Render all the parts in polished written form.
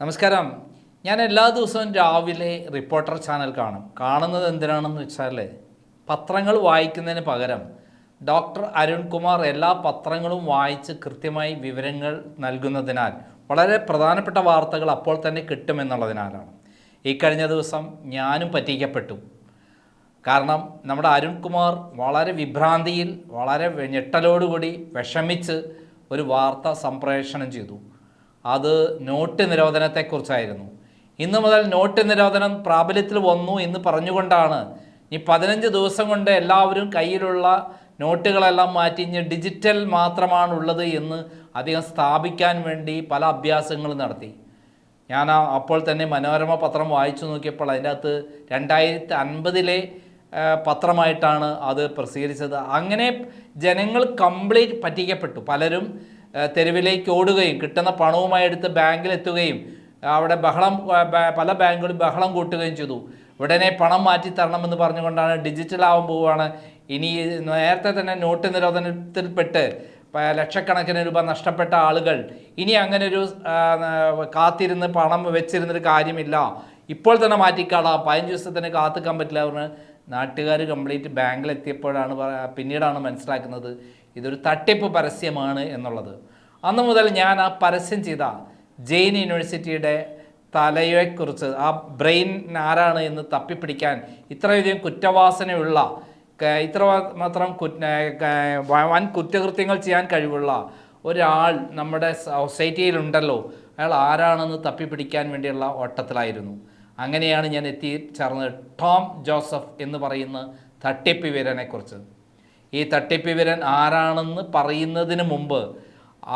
നമസ്കാരം. ഞാൻ എല്ലാ ദിവസവും രാവിലെ റിപ്പോർട്ടർ ചാനൽ കാണുന്നത് എന്തിനാണെന്ന് വെച്ചാൽ പത്രങ്ങൾ വായിക്കുന്നതിന് പകരം ഡോക്ടർ അരുൺകുമാർ എല്ലാ പത്രങ്ങളും വായിച്ച് കൃത്യമായി വിവരങ്ങൾ നൽകുന്നതിനാൽ വളരെ പ്രധാനപ്പെട്ട വാർത്തകൾ അപ്പോൾ തന്നെ കിട്ടുമെന്നുള്ളതിനാലാണ്. ഈ കഴിഞ്ഞ ദിവസം ഞാനും പറ്റിക്കപ്പെട്ടു. കാരണം നമ്മുടെ അരുൺകുമാർ വളരെ വിഭ്രാന്തിയിൽ, വളരെ ഞെട്ടലോടുകൂടി വിഷമിച്ച് ഒരു വാർത്ത സംപ്രേഷണം ചെയ്തു. അത് നോട്ട് നിരോധനത്തെക്കുറിച്ചായിരുന്നു. ഇന്നു മുതൽ നോട്ട് നിരോധനം പ്രാബല്യത്തിൽ വന്നു എന്ന് പറഞ്ഞുകൊണ്ടാണ് ഈ 15 ദിവസം കൊണ്ട് എല്ലാവരും കയ്യിലുള്ള നോട്ടുകളെല്ലാം മാറ്റി ഇനി ഡിജിറ്റൽ മാത്രമാണുള്ളത് എന്ന് അദ്ദേഹം സ്ഥാപിക്കാൻ വേണ്ടി പല അഭ്യാസങ്ങളും നടത്തി. ഞാൻ അപ്പോൾ തന്നെ മനോരമ പത്രം വായിച്ചു നോക്കിയപ്പോൾ അതിൻ്റെ അകത്ത് 2050 പത്രമായിട്ടാണ് അത് പ്രസിദ്ധീകരിച്ചത്. അങ്ങനെ ജനങ്ങൾ കംപ്ലീറ്റ് പറ്റിക്കപ്പെട്ടു. പലരും തെരുവിലേക്ക് ഓടുകയും കിട്ടുന്ന പണവുമായി എടുത്ത് ബാങ്കിലെത്തുകയും അവിടെ പല ബാങ്കുകളും ബഹളം കൂട്ടുകയും ചെയ്തു. ഉടനെ പണം മാറ്റി തരണമെന്ന് പറഞ്ഞുകൊണ്ടാണ് ഡിജിറ്റലാവാൻ പോവുകയാണ്. ഇനി നേരത്തെ തന്നെ നോട്ട് നിരോധനത്തിൽപ്പെട്ട് ലക്ഷക്കണക്കിന് രൂപ നഷ്ടപ്പെട്ട ആളുകൾ ഇനി അങ്ങനെ ഒരു കാത്തിരുന്ന് പണം വെച്ചിരുന്നൊരു കാര്യമില്ല, ഇപ്പോൾ തന്നെ മാറ്റിക്കാളാം, 15 ദിവസത്തിന് കാത്തിക്കാൻ പറ്റില്ല പറഞ്ഞ് നാട്ടുകാർ കംപ്ലീറ്റ് ബാങ്കിലെത്തിയപ്പോഴാണ് പിന്നീടാണ് മനസ്സിലാക്കുന്നത് ഇതൊരു തട്ടിപ്പ് പരസ്യമാണ് എന്നുള്ളത്. അന്ന് മുതൽ ഞാൻ ആ പരസ്യം ചെയ്ത ജെയിൻ യൂണിവേഴ്സിറ്റിയുടെ തലയെക്കുറിച്ച്, ആ ബ്രെയിൻ ആരാണ് എന്ന് തപ്പിപ്പിടിക്കാൻ ഇത്രയധികം കുറ്റവാസനയുള്ള, ഇത്രമാത്രം വൻ കുറ്റകൃത്യങ്ങൾ ചെയ്യാൻ കഴിവുള്ള ഒരാൾ നമ്മുടെ സൊസൈറ്റിയിലുണ്ടല്ലോ, അയാൾ ആരാണെന്ന് തപ്പിപ്പിടിക്കാൻ വേണ്ടിയുള്ള ഓട്ടത്തിലായിരുന്നു. അങ്ങനെയാണ് ഞാൻ എത്തിച്ചേർന്നത് ടോം ജോസഫ് എന്ന് പറയുന്ന തട്ടിപ്പ് വീരനെക്കുറിച്ച്. ഈ തട്ടിപ്പ് വീരൻ ആരാണെന്ന് പറയുന്നതിന് മുമ്പ്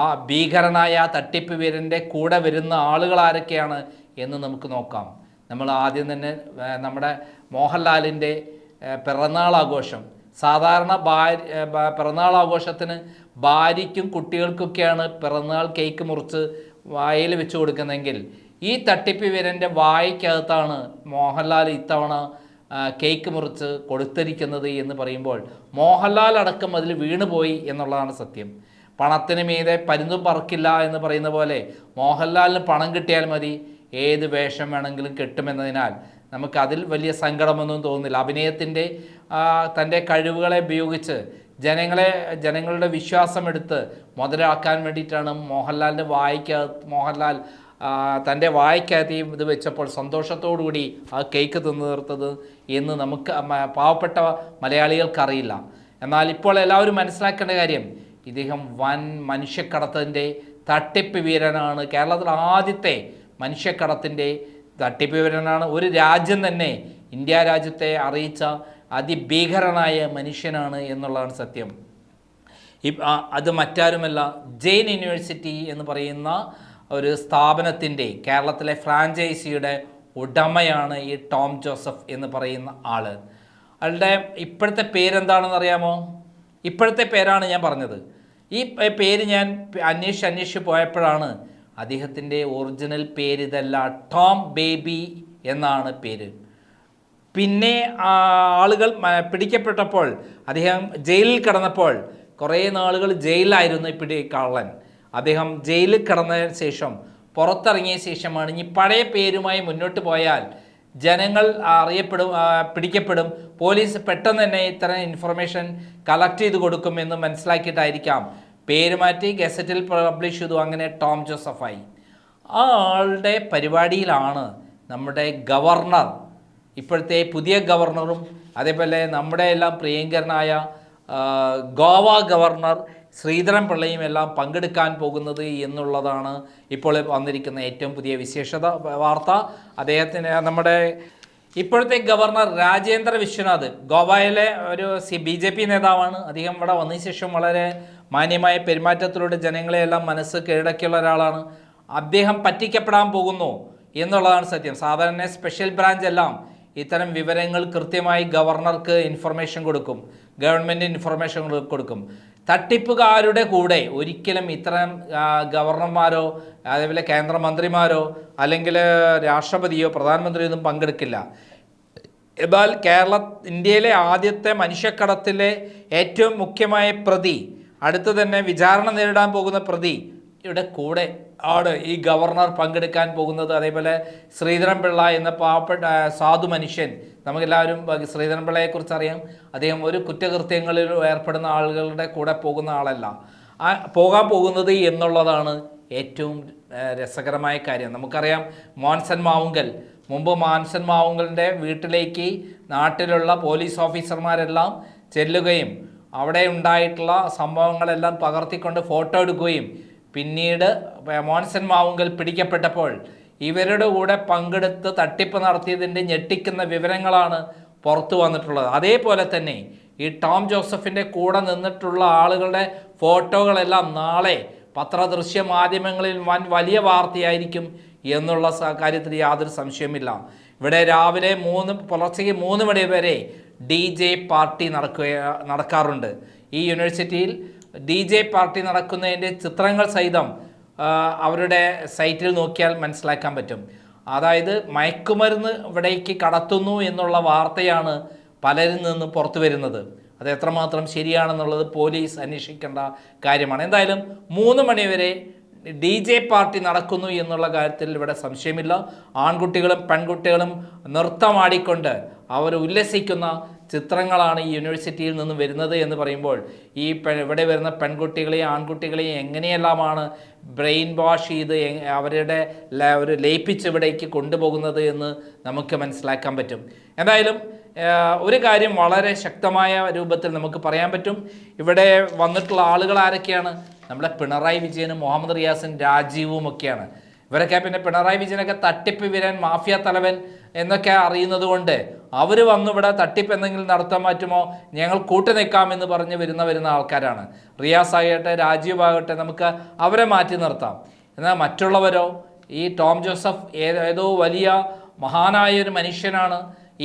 ആ ഭീകരനായ ആ തട്ടിപ്പ് വീരൻ്റെ കൂടെ വരുന്ന ആളുകൾ ആരൊക്കെയാണ് എന്ന് നമുക്ക് നോക്കാം. നമ്മൾ ആദ്യം തന്നെ നമ്മുടെ മോഹൻലാലിൻ്റെ പിറന്നാൾ ആഘോഷം, സാധാരണ പിറന്നാൾ ആഘോഷത്തിന് ഭാര്യയ്ക്കും കുട്ടികൾക്കൊക്കെയാണ് പിറന്നാൾ കേക്ക് മുറിച്ച് വായിൽ വെച്ച് കൊടുക്കുന്നതെങ്കിൽ ഈ തട്ടിപ്പ് വീരൻ്റെ വായ്ക്കകത്താണ് മോഹൻലാൽ ഇത്തവണ കേക്ക് മുറിച്ച് കൊടുത്തിരിക്കുന്നത് എന്ന് പറയുമ്പോൾ മോഹൻലാൽ അടക്കം അതിൽ വീണുപോയി എന്നുള്ളതാണ് സത്യം. പണത്തിന് മീതെ പരുന്തും പറക്കില്ല എന്ന് പറയുന്ന പോലെ മോഹൻലാലിന് പണം കിട്ടിയാൽ മതി, ഏത് വേഷം വേണമെങ്കിലും കിട്ടുമെന്നതിനാൽ നമുക്കതിൽ വലിയ സങ്കടമൊന്നും തോന്നുന്നില്ല. അഭിനയത്തിൻ്റെ തൻ്റെ കഴിവുകളെ ഉപയോഗിച്ച് ജനങ്ങളുടെ വിശ്വാസം എടുത്ത് മുതലാക്കാൻ വേണ്ടിയിട്ടാണ് മോഹൻലാൽ തൻ്റെ വായ്ക്കകത്ത് ഇത് വെച്ചപ്പോൾ സന്തോഷത്തോടുകൂടി ആ കേക്ക് തിന്നു തീർത്തത് എന്ന് നമുക്ക് പാവപ്പെട്ട മലയാളികൾക്കറിയില്ല. എന്നാൽ ഇപ്പോൾ എല്ലാവരും മനസ്സിലാക്കേണ്ട കാര്യം, ഇദ്ദേഹം വൻ മനുഷ്യക്കടത്തിൻ്റെ തട്ടിപ്പ് വീരനാണ്. കേരളത്തിൽ ആദ്യത്തെ മനുഷ്യക്കടത്തിൻ്റെ തട്ടിപ്പ് വീരനാണ്. ഒരു രാജ്യം തന്നെ, ഇന്ത്യ രാജ്യത്തെ അറിയിച്ച അതിഭീകരനായ മനുഷ്യനാണ് എന്നുള്ളതാണ് സത്യം. അത് മറ്റാരുമല്ല, ജെയിൻ യൂണിവേഴ്സിറ്റി എന്ന് പറയുന്ന ഒരു സ്ഥാപനത്തിൻ്റെ, കേരളത്തിലെ ഫ്രാഞ്ചൈസിയുടെ ഉടമയാണ് ഈ ടോം ജോസഫ് എന്ന് പറയുന്ന ആൾ. അയാളുടെ ഇപ്പോഴത്തെ പേരെന്താണെന്ന് അറിയാമോ? ഇപ്പോഴത്തെ പേരാണ് ഞാൻ പറഞ്ഞത്. ഈ പേര് ഞാൻ അന്വേഷിച്ച് പോയപ്പോഴാണ് അദ്ദേഹത്തിൻ്റെ ഒറിജിനൽ പേര് ഇതല്ല, ടോം ബേബി എന്നാണ് പേര്. പിന്നെ ആളുകൾ പിടിക്കപ്പെട്ടപ്പോൾ, അദ്ദേഹം ജയിലിൽ കിടന്നപ്പോൾ, കുറേ നാളുകൾ ജയിലിലായിരുന്നു കള്ളൻ. അദ്ദേഹം ജയിലിൽ കിടന്നതിന് ശേഷം പുറത്തിറങ്ങിയ ശേഷമാണ് ഇനി പഴയ പേരുമായി മുന്നോട്ട് പോയാൽ ജനങ്ങൾ പിടിക്കപ്പെടും, പോലീസ് പെട്ടെന്ന് തന്നെ ഇത്തരം ഇൻഫർമേഷൻ കളക്ട് ചെയ്ത് കൊടുക്കുമെന്ന് മനസ്സിലാക്കിയിട്ടായിരിക്കാം പേര് മാറ്റി ഗസറ്റിൽ പബ്ലിഷ് ചെയ്തു. അങ്ങനെ ടോം ജോസഫായി. ആ ആളുടെ പരിപാടിയിലാണ് നമ്മുടെ ഗവർണർ, ഇപ്പോഴത്തെ പുതിയ ഗവർണറും അതേപോലെ നമ്മുടെ എല്ലാം പ്രിയങ്കരനായ ഗോവ ഗവർണർ ശ്രീധരൻ പിള്ളയും എല്ലാം പങ്കെടുക്കാൻ പോകുന്നത് എന്നുള്ളതാണ് ഇപ്പോൾ വന്നിരിക്കുന്ന ഏറ്റവും പുതിയ വിശേഷത വാർത്ത. അദ്ദേഹത്തിന് നമ്മുടെ ഇപ്പോഴത്തെ ഗവർണർ രാജേന്ദ്ര വിശ്വനാഥ് ഗോവയിലെ ഒരു BJP നേതാവാണ്. അദ്ദേഹം ഇവിടെ വന്നതിന് ശേഷം വളരെ മാന്യമായ പെരുമാറ്റത്തിലൂടെ ജനങ്ങളെയെല്ലാം മനസ്സ് കീഴടക്കിയുള്ള ഒരാളാണ്. അദ്ദേഹം പറ്റിക്കപ്പെടാൻ പോകുന്നു എന്നുള്ളതാണ് സത്യം. സാധാരണ സ്പെഷ്യൽ ബ്രാഞ്ച് എല്ലാം ഇത്തരം വിവരങ്ങൾ കൃത്യമായി ഗവർണർക്ക് ഇൻഫർമേഷൻ കൊടുക്കും, ഗവൺമെൻറ് ഇൻഫർമേഷൻ കൊടുക്കും. തട്ടിപ്പുകാരുടെ കൂടെ ഒരിക്കലും ഇത്തരം ഗവർണർമാരോ അതേപോലെ കേന്ദ്രമന്ത്രിമാരോ അല്ലെങ്കിൽ രാഷ്ട്രപതിയോ പ്രധാനമന്ത്രിയോ ഒന്നും പങ്കെടുക്കില്ല. എന്നാൽ ഇന്ത്യയിലെ ആദ്യത്തെ മനുഷ്യക്കടത്തിലെ ഏറ്റവും മുഖ്യമായ പ്രതി, അടുത്ത് തന്നെ വിചാരണ നേരിടാൻ പോകുന്ന പ്രതി യുടെ കൂടെ ആണ് ഈ ഗവർണർ പങ്കെടുക്കാൻ പോകുന്നത്. അതേപോലെ ശ്രീധരൻപിള്ള എന്ന പാവപ്പെട്ട സാധു മനുഷ്യൻ, നമുക്കെല്ലാവരും ശ്രീധരൻപിള്ളയെക്കുറിച്ച് അറിയാം. അദ്ദേഹം ഒരു കുറ്റകൃത്യങ്ങളിൽ ഏർപ്പെടുന്ന ആളുകളുടെ കൂടെ പോകുന്ന ആളല്ല, പോകാൻ പോകുന്നത് എന്നുള്ളതാണ് ഏറ്റവും രസകരമായ കാര്യം. നമുക്കറിയാം മോൻസൺ മാവുങ്കൽ, മുമ്പ് മോൻസൺ മാവുങ്കലിൻ്റെ വീട്ടിലേക്ക് നാട്ടിലുള്ള പോലീസ് ഓഫീസർമാരെല്ലാം ചെല്ലുകയും അവിടെ ഉണ്ടായിട്ടുള്ള സംഭവങ്ങളെല്ലാം പകർത്തിക്കൊണ്ട് ഫോട്ടോ എടുക്കുകയും പിന്നീട് മോൻസൺ മാവുങ്കൽ പിടിക്കപ്പെട്ടപ്പോൾ ഇവരുടെ കൂടെ പങ്കെടുത്ത് തട്ടിപ്പ് നടത്തിയതിൻ്റെ ഞെട്ടിക്കുന്ന വിവരങ്ങളാണ് പുറത്തു വന്നിട്ടുള്ളത്. അതേപോലെ തന്നെ ഈ ടോം ജോസഫിൻ്റെ കൂടെ നിന്നിട്ടുള്ള ആളുകളുടെ ഫോട്ടോകളെല്ലാം നാളെ പത്രദൃശ്യ മാധ്യമങ്ങളിൽ വലിയ വാർത്തയായിരിക്കും എന്നുള്ള കാര്യത്തിൽ യാതൊരു സംശയമില്ല. ഇവിടെ രാവിലെ പുലർച്ചയ്ക്ക് 3 മണി വരെ DJ പാർട്ടി നടക്കാറുണ്ട്. ഈ യൂണിവേഴ്സിറ്റിയിൽ DJ പാർട്ടി നടക്കുന്നതിൻ്റെ ചിത്രങ്ങൾ സഹിതം അവരുടെ സൈറ്റിൽ നോക്കിയാൽ മനസ്സിലാക്കാൻ പറ്റും. അതായത് മയക്കുമരുന്ന് ഇവിടേക്ക് കടത്തുന്നു എന്നുള്ള വാർത്തയാണ് പലരിൽ നിന്ന് പുറത്തു വരുന്നത്. അത് എത്രമാത്രം ശരിയാണെന്നുള്ളത് പോലീസ് അന്വേഷിക്കേണ്ട കാര്യമാണ്. എന്തായാലും 3 മണി വരെ DJ പാർട്ടി നടക്കുന്നു എന്നുള്ള കാര്യത്തിൽ ഇവിടെ സംശയമില്ല. ആൺകുട്ടികളും പെൺകുട്ടികളും നൃത്തമാടിക്കൊണ്ട് അവർ ഉല്ലസിക്കുന്ന ചിത്രങ്ങളാണ് ഈ യൂണിവേഴ്സിറ്റിയിൽ നിന്നും വരുന്നത് എന്ന് പറയുമ്പോൾ ഇവിടെ വരുന്ന പെൺകുട്ടികളെയും ആൺകുട്ടികളെയും എങ്ങനെയെല്ലാമാണ് ബ്രെയിൻ വാഷ് ചെയ്ത് അവരുടെ ഒരു ലയിപ്പിച്ച് ഇവിടേക്ക് കൊണ്ടുപോകുന്നത് എന്ന് നമുക്ക് മനസ്സിലാക്കാൻ പറ്റും. എന്തായാലും ഒരു കാര്യം വളരെ ശക്തമായ രൂപത്തിൽ നമുക്ക് പറയാൻ പറ്റും. ഇവിടെ വന്നിട്ടുള്ള ആളുകൾ ആരൊക്കെയാണ്? നമ്മുടെ പിണറായി വിജയനും മുഹമ്മദ് റിയാസും രാജീവും ഒക്കെയാണ്. ഇവരൊക്കെ പിന്നെ പിണറായി വിജയനൊക്കെ തട്ടിപ്പ് വീരൻ, മാഫിയ തലവൻ എന്നൊക്കെ അറിയുന്നത് കൊണ്ട് അവർ വന്നിവിടെ തട്ടിപ്പ് എന്തെങ്കിലും നടത്താൻ പറ്റുമോ, ഞങ്ങൾ കൂട്ടു നിൽക്കാമെന്ന് പറഞ്ഞ് വരുന്ന ആൾക്കാരാണ്. റിയാസ് ആകട്ടെ രാജീവ് ആകട്ടെ നമുക്ക് അവരെ മാറ്റി നിർത്താം. എന്നാൽ മറ്റുള്ളവരോ, ഈ ടോം ജോസഫ് ഏതോ വലിയ മഹാനായ ഒരു മനുഷ്യനാണ്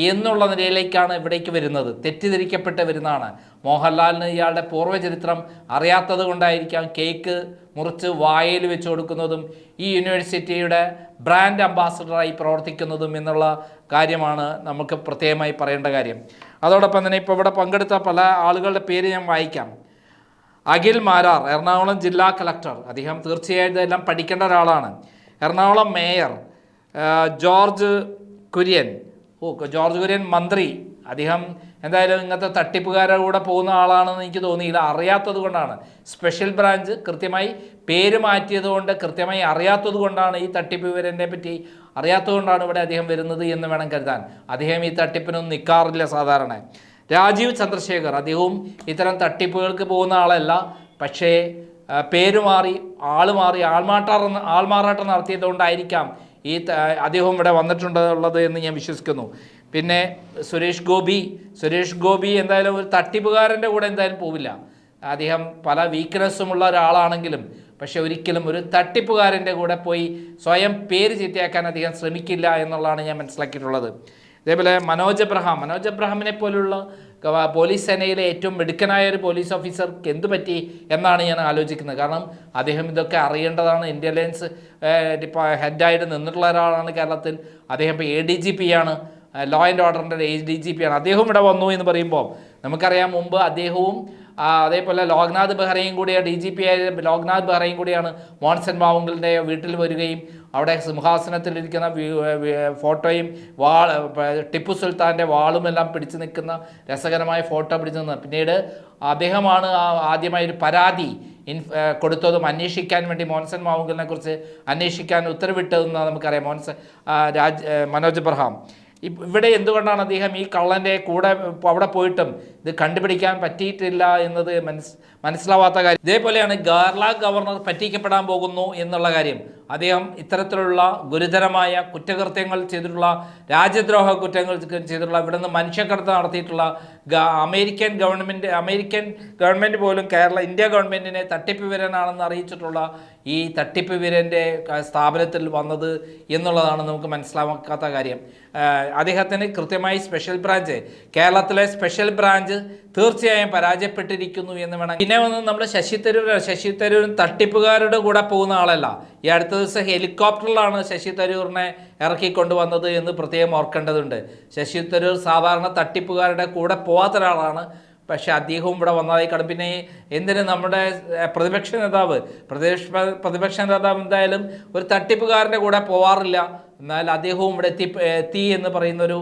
എന്നുള്ള നിലയിലേക്കാണ് ഇവിടേക്ക് വരുന്നത്. തെറ്റിദ്ധരിക്കപ്പെട്ട് വരുന്നതാണ്. മോഹൻലാലിന് ഇയാളുടെ പൂർവ്വചരിത്രം അറിയാത്തത് കൊണ്ടായിരിക്കാം കേക്ക് മുറിച്ച് വായയിൽ വെച്ച് കൊടുക്കുന്നതും ഈ യൂണിവേഴ്സിറ്റിയുടെ ബ്രാൻഡ് അംബാസഡറായി പ്രവർത്തിക്കുന്നതും എന്നുള്ള കാര്യമാണ് നമുക്ക് പ്രത്യേകമായി പറയേണ്ട കാര്യം. അതോടൊപ്പം തന്നെ ഇപ്പോൾ ഇവിടെ പങ്കെടുത്ത പല ആളുകളുടെ പേര് ഞാൻ വായിക്കാം. അഖിൽ മാരാർ, എറണാകുളം ജില്ലാ കളക്ടർ, അദ്ദേഹം തീർച്ചയായിട്ടും ഇതെല്ലാം പഠിക്കേണ്ട ഒരാളാണ്. എറണാകുളം മേയർ ജോർജ് കുര്യൻ മന്ത്രി, അദ്ദേഹം എന്തായാലും ഇങ്ങനത്തെ തട്ടിപ്പുകാരുടെ കൂടെ പോകുന്ന ആളാണെന്ന് എനിക്ക് തോന്നിയില്ല. അറിയാത്തത് കൊണ്ടാണ്, സ്പെഷ്യൽ ബ്രാഞ്ച് കൃത്യമായി പേര് മാറ്റിയത് കൊണ്ട്, കൃത്യമായി അറിയാത്തത് കൊണ്ടാണ്, ഈ തട്ടിപ്പ് വിവരനെ പറ്റി അറിയാത്തത് കൊണ്ടാണ് ഇവിടെ അദ്ദേഹം വരുന്നത് എന്ന് വേണം കരുതാൻ. അദ്ദേഹം ഈ തട്ടിപ്പിനൊന്നും നിൽക്കാറില്ല സാധാരണ. രാജീവ് ചന്ദ്രശേഖർ, അദ്ദേഹവും ഇത്തരം തട്ടിപ്പുകൾക്ക് പോകുന്ന ആളല്ല. പക്ഷേ പേര് മാറി ആൾമാറാട്ടം നടത്തിയത് കൊണ്ടായിരിക്കാം അദ്ദേഹം ഇവിടെ വന്നിട്ടുള്ളത് എന്ന് ഞാൻ വിശ്വസിക്കുന്നു. പിന്നെ സുരേഷ് ഗോപി എന്തായാലും ഒരു തട്ടിപ്പുകാരൻ്റെ കൂടെ എന്തായാലും പോവില്ല. അദ്ദേഹം പല വീക്ക്നെസ്സുമുള്ള ഒരാളാണെങ്കിലും പക്ഷെ ഒരിക്കലും ഒരു തട്ടിപ്പുകാരൻ്റെ കൂടെ പോയി സ്വയം പേര് ചീത്തയാക്കാൻ അദ്ദേഹം ശ്രമിക്കില്ല എന്നുള്ളതാണ് ഞാൻ മനസ്സിലാക്കിയിട്ടുള്ളത്. അതേപോലെ മനോജ് എബ്രഹാമിനെ പോലുള്ള പോലീസ് സേനയിലെ ഏറ്റവും മിടുക്കനായ ഒരു പോലീസ് ഓഫീസർക്ക് എന്തു പറ്റി എന്നാണ് ഞാൻ ആലോചിക്കുന്നത്. കാരണം അദ്ദേഹം ഇതൊക്കെ അറിയേണ്ടതാണ്. ഇൻ്റലിജൻസ് ഹെഡായിട്ട് നിന്നിട്ടുള്ള ഒരാളാണ് കേരളത്തിൽ. അദ്ദേഹം ഇപ്പോൾ ADGP ആണ്, ലോ ആൻഡ് ഓർഡറിൻ്റെ ADGP ആണ്. അദ്ദേഹം ഇവിടെ വന്നു എന്ന് പറയുമ്പോൾ നമുക്കറിയാം, മുമ്പ് അദ്ദേഹവും അതേപോലെ ലോക്നാഥ് ബെഹ്റയും കൂടിയാണ് DGP ആയ ലോക്നാഥ് ബെഹ്റയും കൂടിയാണ് മോൻസൺ മാവുങ്കലിൻ്റെ വീട്ടിൽ വരികയും അവിടെ സിംഹാസനത്തിലിരിക്കുന്ന ഫോട്ടോയും ടിപ്പു സുൽത്താൻ്റെ വാളുമെല്ലാം പിടിച്ചു നിൽക്കുന്ന രസകരമായ ഫോട്ടോ പിടിച്ചു നിന്ന് പിന്നീട് അദ്ദേഹമാണ് ആദ്യമായി ഒരു പരാതി കൊടുത്തതും അന്വേഷിക്കാൻ വേണ്ടി മോൻസൺ മാവുങ്കലിനെ കുറിച്ച് അന്വേഷിക്കാൻ ഉത്തരവിട്ടതെന്ന് നമുക്കറിയാം. മനോജ് എബ്രഹാം ഇവിടെ എന്തുകൊണ്ടാണ് അദ്ദേഹം ഈ കള്ളൻ്റെ കൂടെ അവിടെ പോയിട്ടും ഇത് കണ്ടുപിടിക്കാൻ പറ്റിയിട്ടില്ല എന്നത് മനസ്സിലാവാത്ത കാര്യം. ഇതേപോലെയാണ് കേരള ഗവർണർ പറ്റിക്കപ്പെടാൻ പോകുന്നു എന്നുള്ള കാര്യം. അദ്ദേഹം ഇത്തരത്തിലുള്ള ഗുരുതരമായ കുറ്റകൃത്യങ്ങൾ ചെയ്തിട്ടുള്ള, രാജ്യദ്രോഹ കുറ്റങ്ങൾ ചെയ്തിട്ടുള്ള, ഇവിടെ നിന്ന് മനുഷ്യക്കടത്ത് നടത്തിയിട്ടുള്ള അമേരിക്കൻ ഗവൺമെൻറ് പോലും ഇന്ത്യ ഗവൺമെൻറ്റിനെ തട്ടിപ്പ് വീരനാണെന്ന് അറിയിച്ചിട്ടുള്ള ഈ തട്ടിപ്പ് വീരൻ്റെ സ്ഥാപനത്തിൽ വന്നത് എന്നുള്ളതാണ് നമുക്ക് മനസ്സിലാക്കാത്ത കാര്യം. അദ്ദേഹത്തിന് കൃത്യമായി കേരളത്തിലെ സ്പെഷ്യൽ ബ്രാഞ്ച് തീർച്ചയായും പരാജയപ്പെട്ടിരിക്കുന്നു എന്ന് വേണം. പിന്നെ വന്ന് നമ്മുടെ ശശി തരൂരും തട്ടിപ്പുകാരുടെ കൂടെ പോകുന്ന ആളല്ല. ഈ അടുത്ത ദിവസം ഹെലികോപ്റ്ററിലാണ് ശശി തരൂരിനെ ഇറക്കിക്കൊണ്ടുവന്നത് എന്ന് പ്രത്യേകം ഓർക്കേണ്ടതുണ്ട്. ശശി തരൂർ സാധാരണ തട്ടിപ്പുകാരുടെ കൂടെ പോകാത്ത ഒരാളാണ്. പക്ഷെ അദ്ദേഹവും ഇവിടെ വന്നതായി കാണും. പിന്നെ എന്തിന് നമ്മുടെ പ്രതിപക്ഷ നേതാവ് എന്തായാലും ഒരു തട്ടിപ്പുകാരൻ്റെ കൂടെ പോവാറില്ല. എന്നാൽ അദ്ദേഹവും ഇവിടെ എത്തി എന്ന് പറയുന്നൊരു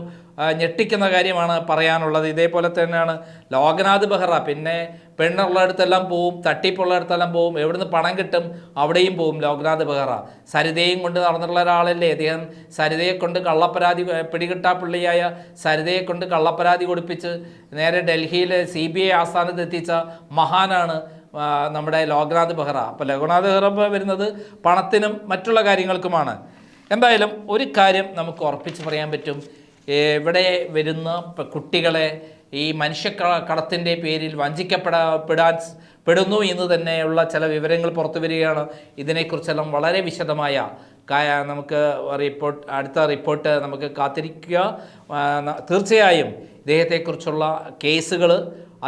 ഞെട്ടിക്കുന്ന കാര്യമാണ് പറയാനുള്ളത്. ഇതേപോലെ തന്നെയാണ് ലോക്നാഥ് ബെഹ്റ. പിന്നെ പെണ്ണുള്ളിടത്തെല്ലാം പോവും, തട്ടിപ്പുള്ളിടത്തെല്ലാം പോവും, എവിടുന്ന് പണം കിട്ടും അവിടെയും പോവും ലോക്നാഥ് ബെഹ്റ. സരിതയും കൊണ്ട് നടന്നിട്ടുള്ള ഒരാളല്ലേ അദ്ദേഹം. സരിതയെ കൊണ്ട് കള്ളപ്പരാതി, പിടികിട്ടാപ്പുള്ളിയായ സരിതയെ കൊണ്ട് കള്ളപ്പരാതി കൊടുപ്പിച്ച് നേരെ ഡൽഹിയിലെ CBI ആസ്ഥാനത്ത് എത്തിച്ച മഹാനാണ് നമ്മുടെ ലോക്നാഥ് ബെഹ്റ. അപ്പോൾ ലോക്നാഥ് ബെഹ്റ വരുന്നത് പണത്തിനും മറ്റുള്ള കാര്യങ്ങൾക്കുമാണ്. എന്തായാലും ഒരു കാര്യം നമുക്ക് ഉറപ്പിച്ച് പറയാൻ പറ്റും, ഇവിടെ വരുന്ന കുട്ടികളെ ഈ മനുഷ്യക്കടത്തിൻ്റെ പേരിൽ പെടുന്നു എന്ന് തന്നെയുള്ള ചില വിവരങ്ങൾ പുറത്തു വരികയാണ്. ഇതിനെക്കുറിച്ചെല്ലാം വളരെ വിശദമായ നമുക്ക് അടുത്ത റിപ്പോർട്ട് നമുക്ക് കാത്തിരിക്കുക. തീർച്ചയായും ഇദ്ദേഹത്തെക്കുറിച്ചുള്ള കേസുകൾ,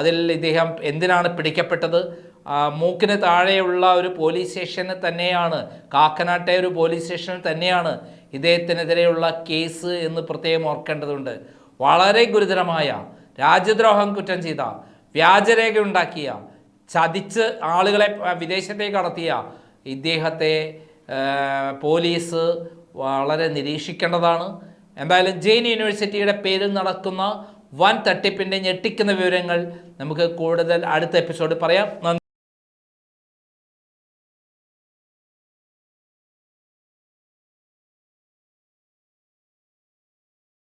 അതിൽ ഇദ്ദേഹം എന്തിനാണ് പിടിക്കപ്പെട്ടത്, മൂക്കിന് താഴെയുള്ള ഒരു പോലീസ് സ്റ്റേഷന് തന്നെയാണ്, കാക്കനാട്ടെ ഒരു പോലീസ് സ്റ്റേഷനിൽ തന്നെയാണ് ഇദ്ദേഹത്തിനെതിരെയുള്ള കേസ് എന്ന് പ്രത്യേകം ഓർക്കേണ്ടതുണ്ട്. വളരെ ഗുരുതരമായ രാജ്യദ്രോഹം കുറ്റം ചെയ്ത, വ്യാജരേഖ ഉണ്ടാക്കിയ, ചതിച്ച് ആളുകളെ വിദേശത്തേക്ക് കടത്തിയ ഇദ്ദേഹത്തെ പോലീസ് വളരെ നിരീക്ഷിക്കേണ്ടതാണ്. എന്തായാലും ജെയിൻ യൂണിവേഴ്സിറ്റിയുടെ പേരിൽ നടക്കുന്ന വൻ തട്ടിപ്പിൻ്റെ ഞെട്ടിക്കുന്ന വിവരങ്ങൾ നമുക്ക് കൂടുതൽ അടുത്ത എപ്പിസോഡ് പറയാം. നന്ദി.